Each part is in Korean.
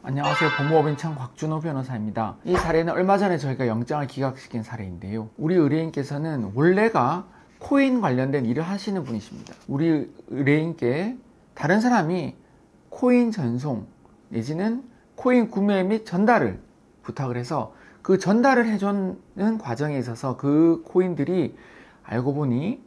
안녕하세요. 법무법인청 곽준호 변호사입니다. 이 사례는 얼마 전에 저희가 영장을 기각시킨 사례인데요. 우리 의뢰인께서는 원래가 코인 관련된 일을 하시는 분이십니다. 우리 의뢰인께 다른 사람이 코인 전송 내지는 코인 구매 및 전달을 부탁을 해서 그 전달을 해주는 과정에 있어서 그 코인들이 알고 보니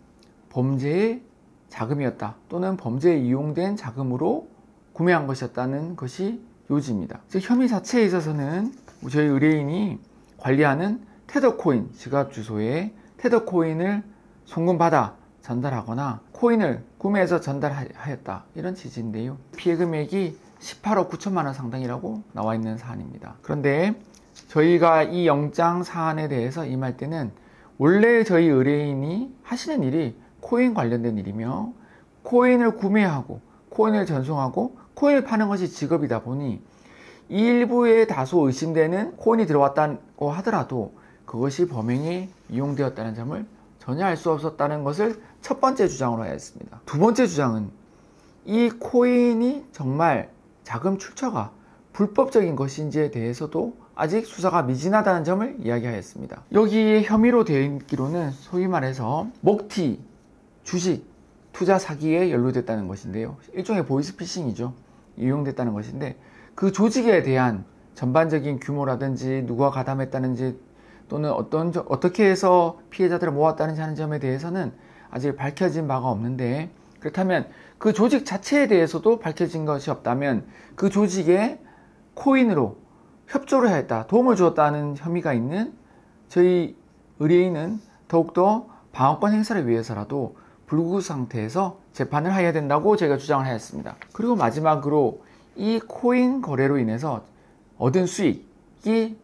범죄의 자금이었다 또는 범죄에 이용된 자금으로 구매한 것이었다는 것이 요지입니다. 즉 혐의 자체에 있어서는 저희 의뢰인이 관리하는 테더코인 지갑 주소에 테더코인을 송금받아 전달하거나 코인을 구매해서 전달하였다 이런 취지인데요. 피해 금액이 18억 9천만 원 상당이라고 나와 있는 사안입니다. 그런데 저희가 이 영장 사안에 대해서 임할 때는 원래 저희 의뢰인이 하시는 일이 코인 관련된 일이며 코인을 구매하고 코인을 전송하고 코인을 파는 것이 직업이다 보니 일부에 다소 의심되는 코인이 들어왔다고 하더라도 그것이 범행에 이용되었다는 점을 전혀 알 수 없었다는 것을 첫 번째 주장으로 하였습니다. 두 번째 주장은 이 코인이 정말 자금 출처가 불법적인 것인지에 대해서도 아직 수사가 미진하다는 점을 이야기하였습니다. 여기에 혐의로 되어 있기로는 소위 말해서 먹튀, 주식, 투자 사기에 연루됐다는 것인데요. 일종의 보이스피싱이죠. 이용됐다는 것인데 그 조직에 대한 전반적인 규모라든지 누가 가담했다는지 또는 어떻게 해서 피해자들을 모았다는지 하는 점에 대해서는 아직 밝혀진 바가 없는데, 그렇다면 그 조직 자체에 대해서도 밝혀진 것이 없다면 그 조직에 코인으로 협조를 하였다, 도움을 주었다는 혐의가 있는 저희 의뢰인은 더욱더 방어권 행사를 위해서라도 불구속 상태에서 재판을 해야 된다고 저희가 주장을 하였습니다. 그리고 마지막으로 이 코인 거래로 인해서 얻은 수익이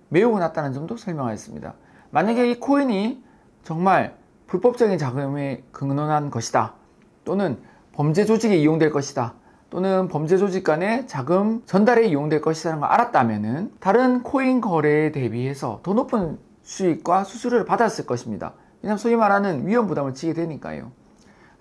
매우 낮다는 점도 설명하였습니다. 만약에 이 코인이 정말 불법적인 자금에 근원한 것이다 또는 범죄 조직에 이용될 것이다 또는 범죄 조직 간의 자금 전달에 이용될 것이라는 걸 알았다면 다른 코인 거래에 대비해서 더 높은 수익과 수수료를 받았을 것입니다. 왜냐하면 소위 말하는 위험 부담을 지게 되니까요.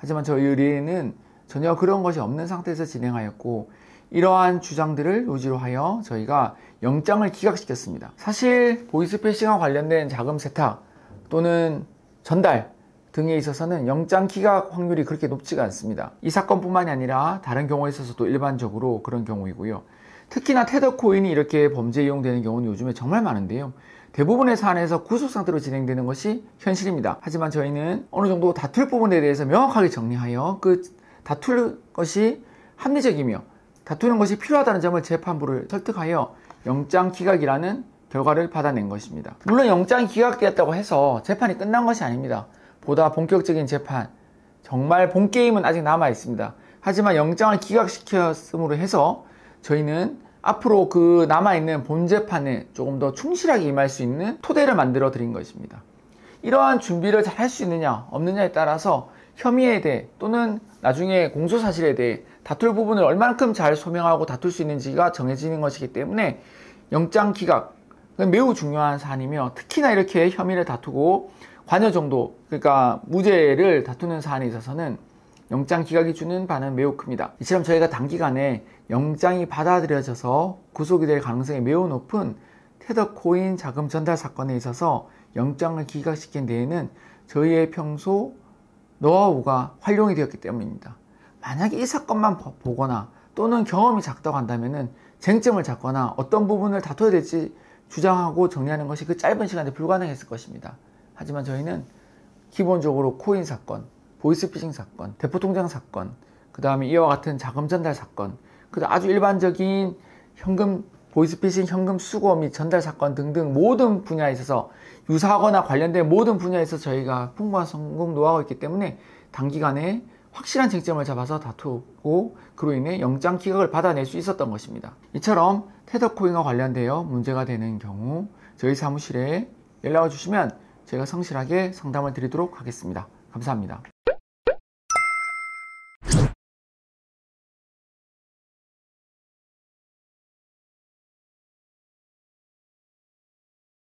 하지만 저희 의뢰인은 전혀 그런 것이 없는 상태에서 진행하였고 이러한 주장들을 요지로 하여 저희가 영장을 기각시켰습니다. 사실 보이스피싱과 관련된 자금 세탁 또는 전달 등에 있어서는 영장 기각 확률이 그렇게 높지가 않습니다. 이 사건뿐만이 아니라 다른 경우에 있어서도 일반적으로 그런 경우이고요. 특히나 테더코인이 이렇게 범죄에 이용되는 경우는 요즘에 정말 많은데요. 대부분의 사안에서 구속 상태로 진행되는 것이 현실입니다. 하지만 저희는 어느 정도 다툴 부분에 대해서 명확하게 정리하여 그 다툴 것이 합리적이며 다투는 것이 필요하다는 점을 재판부를 설득하여 영장 기각이라는 결과를 받아낸 것입니다. 물론 영장이 기각되었다고 해서 재판이 끝난 것이 아닙니다. 보다 본격적인 재판, 정말 본게임은 아직 남아 있습니다. 하지만 영장을 기각시켰음으로 해서 저희는 앞으로 그 남아있는 본재판에 조금 더 충실하게 임할 수 있는 토대를 만들어 드린 것입니다. 이러한 준비를 잘 할 수 있느냐 없느냐에 따라서 혐의에 대해 또는 나중에 공소사실에 대해 다툴 부분을 얼만큼 잘 소명하고 다툴 수 있는지가 정해지는 것이기 때문에 영장 기각은 매우 중요한 사안이며, 특히나 이렇게 혐의를 다투고 관여 정도, 그러니까 무죄를 다투는 사안에 있어서는 영장 기각이 주는 바는 매우 큽니다. 이처럼 저희가 단기간에 영장이 받아들여져서 구속이 될 가능성이 매우 높은 테더코인 자금 전달 사건에 있어서 영장을 기각시킨 데에는 저희의 평소 노하우가 활용이 되었기 때문입니다. 만약에 이 사건만 보거나 또는 경험이 작다고 한다면 쟁점을 잡거나 어떤 부분을 다퉈야 될지 주장하고 정리하는 것이 그 짧은 시간에 불가능했을 것입니다. 하지만 저희는 기본적으로 코인 사건, 보이스피싱 사건, 대포통장 사건, 그 다음에 이와 같은 자금 전달 사건, 그 다음 아주 일반적인 현금, 보이스피싱 현금 수거 및 전달 사건 등등 모든 분야에 있어서 유사하거나 관련된 모든 분야에 있어서 저희가 풍부한 성공 노하우가 있기 때문에 단기간에 확실한 쟁점을 잡아서 다투고 그로 인해 영장 기각을 받아낼 수 있었던 것입니다. 이처럼 테더코인과 관련되어 문제가 되는 경우 저희 사무실에 연락을 주시면 저희가 성실하게 상담을 드리도록 하겠습니다. 감사합니다.